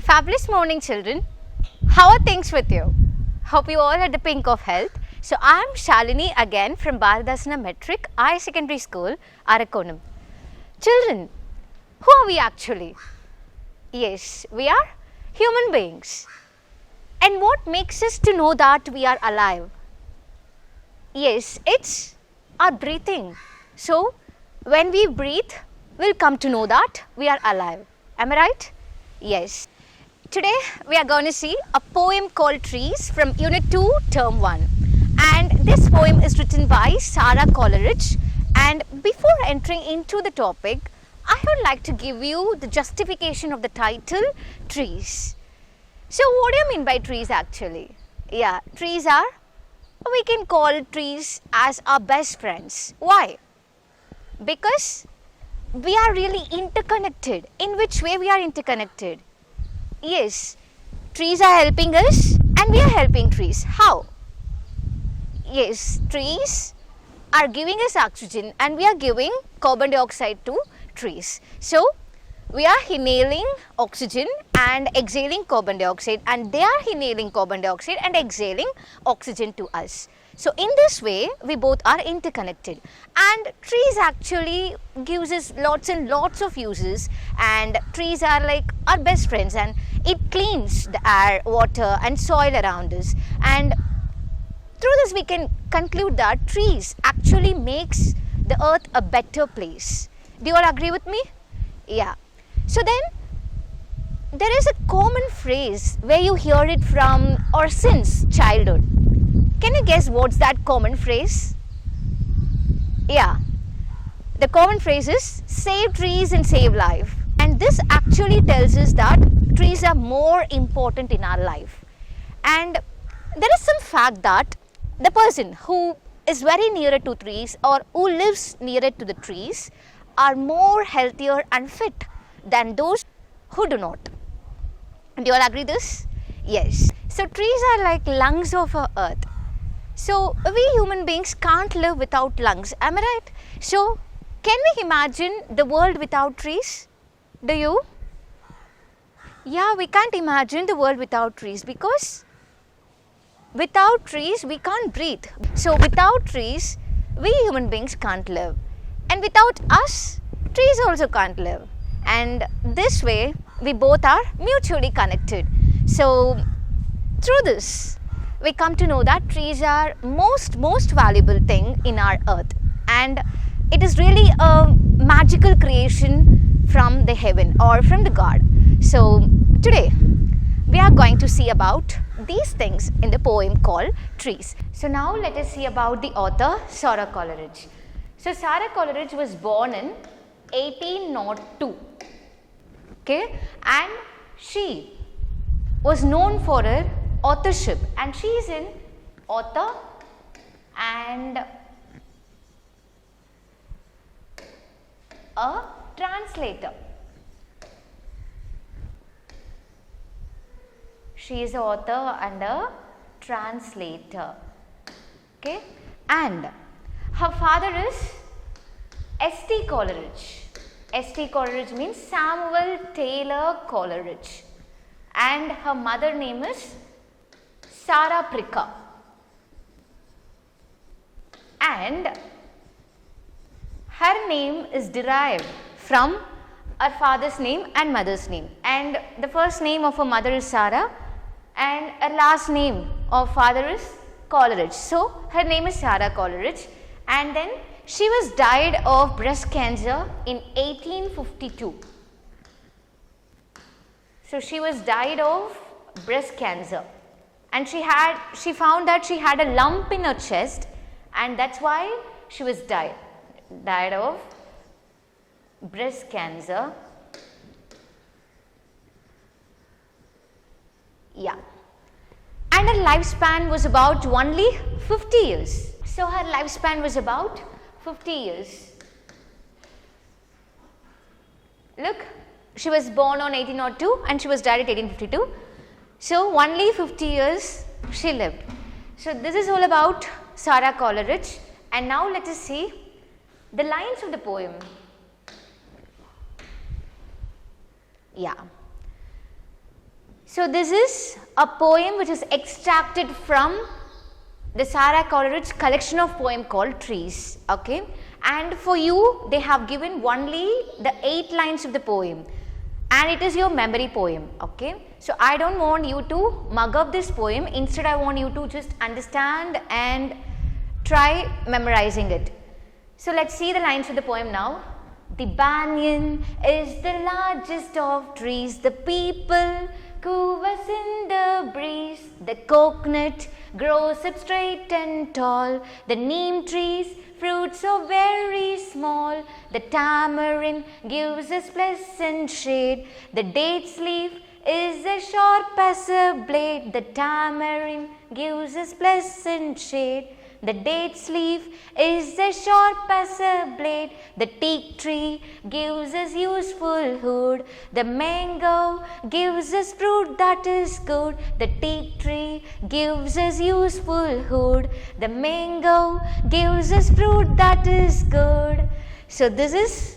Fabulous morning, children. How are things with you? Hope you all at the pink of health. So, I am Shalini again from Bharadasana Metric Higher Secondary School, Arakonam. Children, who are we actually? Yes, we are human beings. And what makes us to know that we are alive? Yes, it's our breathing. So, when we breathe, we'll come to know that we are alive. Am I right? Yes. Today we are going to see a poem called Trees from Unit 2, Term 1. And this poem is written by Sarah Coleridge. And before entering into the topic, I would like to give you the justification of the title, Trees. So what do you mean by trees actually? Yeah, trees are, we can call trees as our best friends. Why? Because we are really interconnected. In which way we are interconnected? Yes, trees are helping us and we are helping trees. How? Yes, trees are giving us oxygen and we are giving carbon dioxide to trees. So, we are inhaling oxygen and exhaling carbon dioxide, and they are inhaling carbon dioxide and exhaling oxygen to us. So, in this way, we both are interconnected, and trees actually gives us lots and lots of uses, and trees are like our best friends, and it cleans the air, water and soil around us. And through this we can conclude that trees actually makes the earth a better place. Do you all agree with me? Yeah. So then there is a common phrase where you hear it from or since childhood. Can you guess what's that common phrase? Yeah. The common phrase is save trees and save life. And this actually tells us that trees are more important in our life. And there is some fact that the person who is very nearer to trees or who lives nearer to the trees are more healthier and fit than those who do not. Do you all agree this? Yes. So trees are like lungs of our earth. So we human beings can't live without lungs. Am I right? So can we imagine the world without trees? Do you? Yeah, we can't imagine the world without trees because without trees we can't breathe. So without trees we human beings can't live, and without us trees also can't live. And this way we both are mutually connected. So through this we come to know that trees are most valuable thing in our earth, and it is really a magical creation from the heaven or from the God. So today we are going to see about these things in the poem called Trees. So now let us see about the author Sarah Coleridge. So Sarah Coleridge was born in 1802, okay, and she was known for her authorship, and she is an author and a translator. She is an author and a translator, okay, and her father is S.T. Coleridge. S.T. Coleridge means Samuel Taylor Coleridge, and her mother name is Sarah Pricker, and her name is derived from her father's name and mother's name, and the first name of her mother is Sarah and her last name of father is Coleridge. So her name is Sarah Coleridge, and then she was died of breast cancer in 1852. So she was died of breast cancer, and she found that she had a lump in her chest, and that's why she was died of breast cancer. Yeah. And her lifespan was about only 50 years. So her lifespan was about 50 years. Look, she was born on 1802 and she was died at 1852. So only 50 years she lived. So this is all about Sarah Coleridge, and now let us see the lines of the poem. Yeah. So this is a poem which is extracted from the Sarah Coleridge collection of poem called Trees. Okay, and for you they have given only the 8 lines of the poem, and it is your memory poem. Okay, so I don't want you to mug up this poem. Instead, I want you to just understand and try memorizing it. So let's see the lines of the poem now. The banyan is the largest of trees. The people covers in the breeze. The coconut grows up straight and tall. The neem tree's fruits are very small. The tamarind gives us pleasant shade. The date's leaf is as sharp as a blade. The tamarind gives us pleasant shade. The date's leaf is as sharp as a blade. The teak tree gives us useful wood. The mango gives us fruit that is good. The teak tree gives us useful wood. The mango gives us fruit that is good. So this is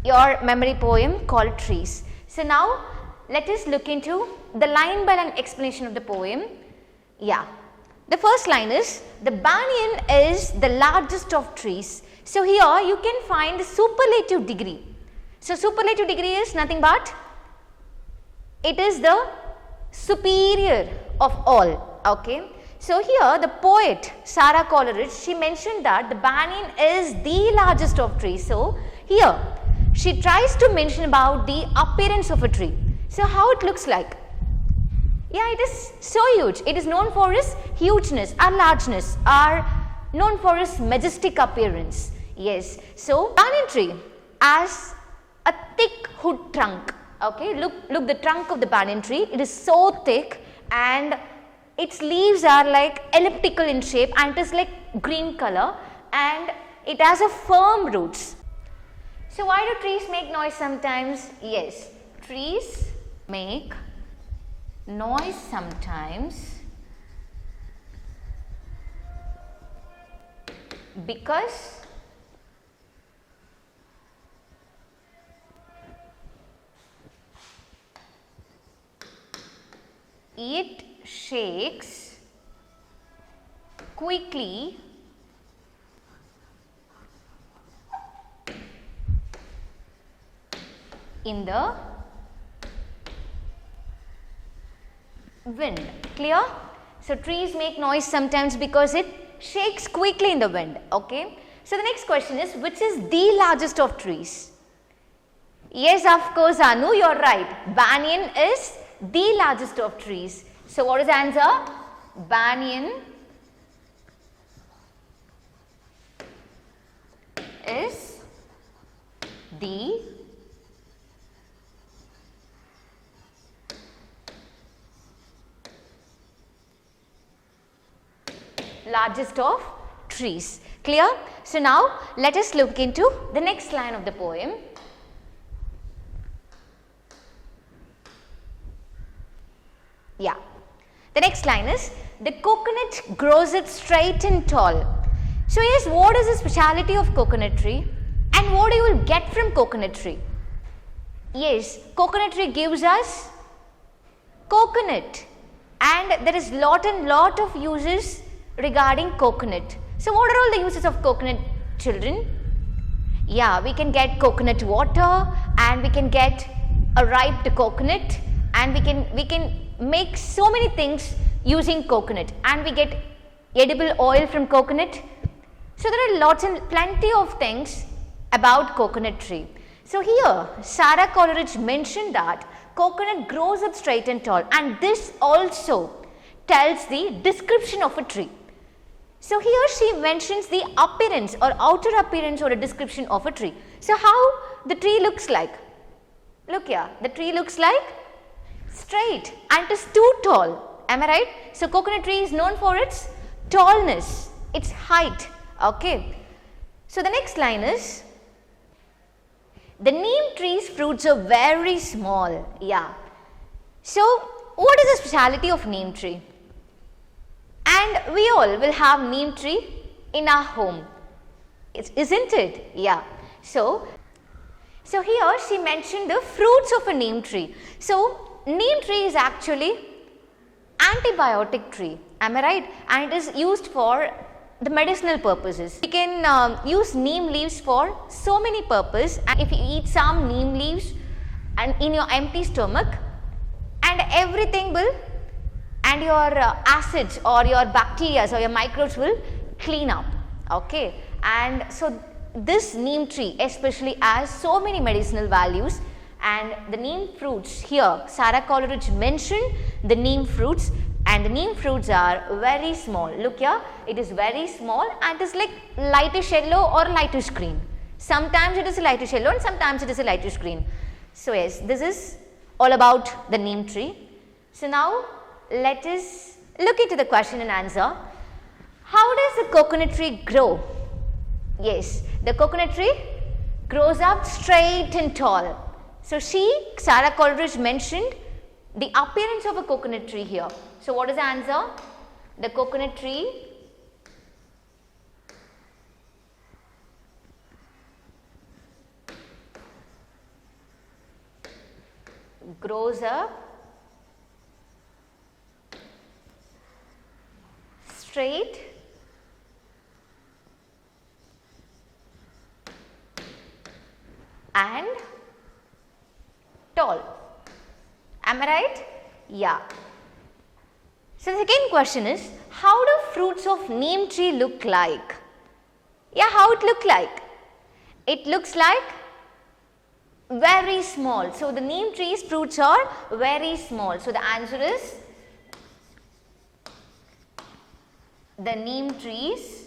your memory poem called Trees. So now let us look into the line by line explanation of the poem. Yeah. The first line is, the banyan is the largest of trees. So here you can find the superlative degree. So superlative degree is nothing but, it is the superior of all. Okay. So here the poet Sarah Coleridge, she mentioned that the banyan is the largest of trees. So here she tries to mention about the appearance of a tree. So how it looks like? Yeah, it is so huge. It is known for its hugeness or largeness, or known for its majestic appearance. Yes. So banyan tree has a thick hood trunk. Okay, look the trunk of the banyan tree. It is so thick and its leaves are like elliptical in shape and it is like green color and it has a firm roots. So why do trees make noise sometimes? Yes, trees make noise sometimes because it shakes quickly in the wind. Clear? So trees make noise sometimes because it shakes quickly in the wind. Okay. So the next question is, which is the largest of trees? Yes, of course, Anu, you are right. Banyan is the largest of trees. So what is the answer? Banyan is the largest of trees. Clear? So now let us look into the next line of the poem. Yeah. The next line is, the coconut grows up straight and tall. So yes, what is the speciality of coconut tree and what you will get from coconut tree? Yes, coconut tree gives us coconut and there is lot of uses regarding coconut. So what are all the uses of coconut, children? Yeah, we can get coconut water and we can get a ripe coconut and we can make so many things using coconut and we get edible oil from coconut. So there are lots and plenty of things about coconut tree. So here Sarah Coleridge mentioned that coconut grows up straight and tall, and this also tells the description of a tree. So here she mentions the appearance or outer appearance or a description of a tree. So how the tree looks like? Look here, the tree looks like straight and it is too tall. Am I right? So coconut tree is known for its tallness, its height. Okay. So the next line is, the neem tree's fruits are very small. Yeah. So what is the speciality of neem tree? And we all will have neem tree in our home, isn't it? Yeah. So here she mentioned the fruits of a neem tree. So neem tree is actually antibiotic tree, am I right? And it is used for the medicinal purposes. You can use neem leaves for so many purposes, and if you eat some neem leaves and in your empty stomach, and everything will, and your acids or your bacteria or your microbes will clean up, okay. And so this neem tree especially has so many medicinal values, and the neem fruits here, Sarah Coleridge mentioned the neem fruits, and the neem fruits are very small. Look here, it is very small and it is like lightish yellow or lightish green. Sometimes it is a lightish yellow and sometimes it is a lightish green. So yes, this is all about the neem tree. So now let us look into the question and answer. How does the coconut tree grow? Yes, the coconut tree grows up straight and tall. So Sarah Coleridge mentioned the appearance of a coconut tree here. So what is the answer? The coconut tree grows up straight and tall. Am I right? Yeah. So the second question is, how do fruits of neem tree look like? Yeah, how it look like? It looks like very small. So the neem tree's fruits are very small. So the answer is the neem trees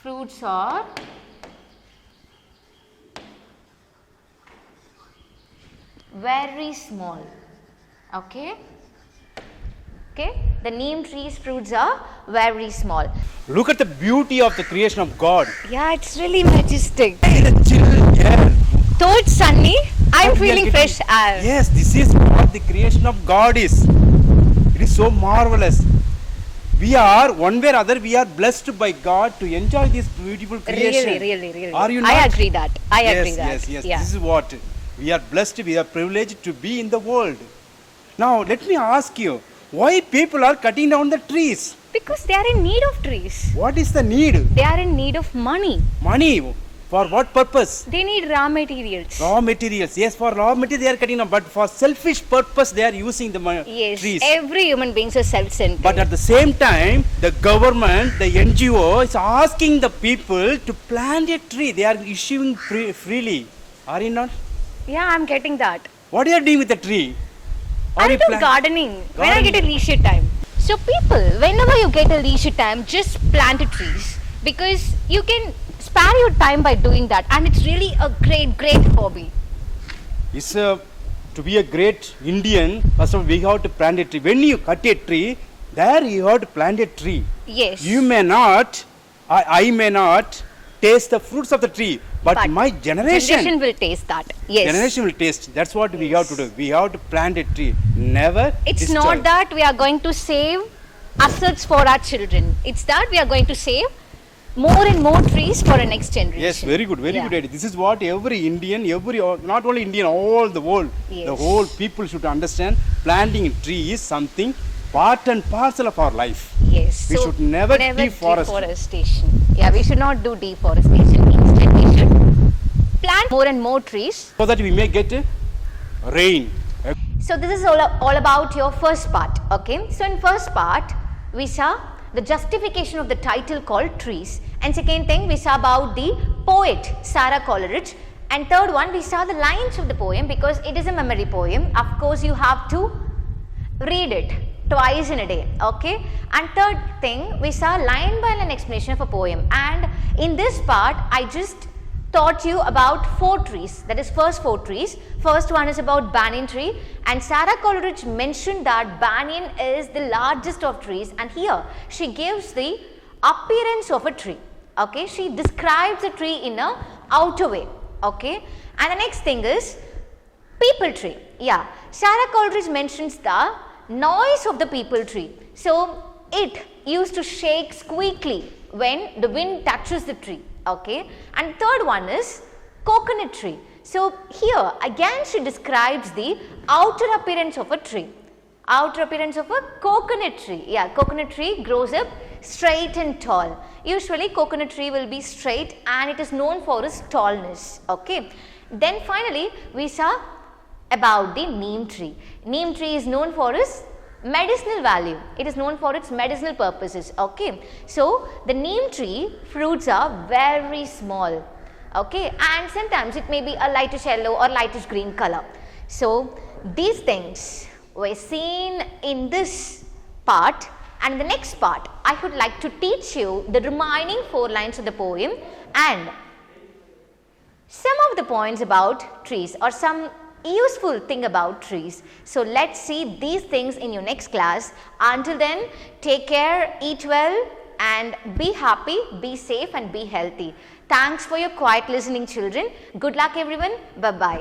fruits are very small. Okay. Okay. The neem tree's fruits are very small. Look at the beauty of the creation of God. Yeah, it's really majestic. See the chill air. Though it's sunny, I'm But we are feeling getting- fresh air. Yes, this is what the creation of God is. It is so marvelous. We are, one way or other, we are blessed by God to enjoy this beautiful creation. Really. Are you I not? agree that. I Yes, agree that. yes. Yeah. This is what. We are blessed, we are privileged to be in the world. Now, let me ask you, why people are cutting down the trees? Because they are in need of trees. What is the need? They are in need of money. Money. For what purpose? They need raw materials. Raw materials. Yes, for raw material they are cutting down, but for selfish purpose they are using the Yes, trees. every human being is self-centered. But at the same time, the government, the NGO is asking the people to plant a tree. They are issuing freely. Are you not? Yeah, I'm getting that. What are you doing with the tree? I do gardening when I get a leisure time. So people, whenever you get a leisure time, just plant trees because you can spare your time by doing that, and it's really a great hobby. It's to be a great Indian, first of all, we have to plant a tree. When you cut a tree, there you have to plant a tree. Yes. You may not, I may not taste the fruits of the tree, but my generation will taste that. Yes. generation will taste. That's what we have to do. We have to plant a tree. Never It's destroy. not that we are going to save assets for our children. It's that we are going to save more and more trees for our next generation. Yes, very good Yeah. idea. This is what every Indian, not only Indian, all the world, the Yes. whole people should understand. Planting a tree is something part and parcel of our life. Yes. We so should never deforest. deforestation. Yeah, we should not do deforestation. Instead, we should plant more and more trees. So that we may get rain. So this is all about your first part. Okay. So in first part, we saw the justification of the title called Trees, and second thing we saw about the poet Sarah Coleridge, and third one we saw the lines of the poem because it is a memory poem. Of course, you have to read it twice in a day. Okay. And third thing, we saw line by line explanation of a poem, and in this part I just taught you about 4 trees, that is first 4 trees. First one is about banyan tree, and Sarah Coleridge mentioned that banyan is the largest of trees, and here she gives the appearance of a tree. Okay, she describes a tree in a outer way. Okay, and the next thing is peepal tree. Yeah, Sarah Coleridge mentions the noise of the peepal tree. So it used to shake squeakly when the wind touches the tree. Okay, and third one is Coconut tree. So here again she describes the outer appearance of a tree. Outer appearance of a coconut tree. Yeah, coconut tree grows up straight and tall. Usually coconut tree will be straight and it is known for its tallness. Okay. Then finally we saw about the neem tree. Neem tree is known for its medicinal value. It is known for its medicinal purposes. Okay. So the neem tree fruits are very small. Okay, and sometimes it may be a lightish yellow or lightish green color. So these things were seen in this part, and in the next part I would like to teach you the remaining 4 lines of the poem and some of the points about trees or some useful thing about trees. So let's see these things in your next class. Until then, take care, eat well and be happy, be safe and be healthy. Thanks for your quiet listening, children. Good luck everyone. Bye-bye.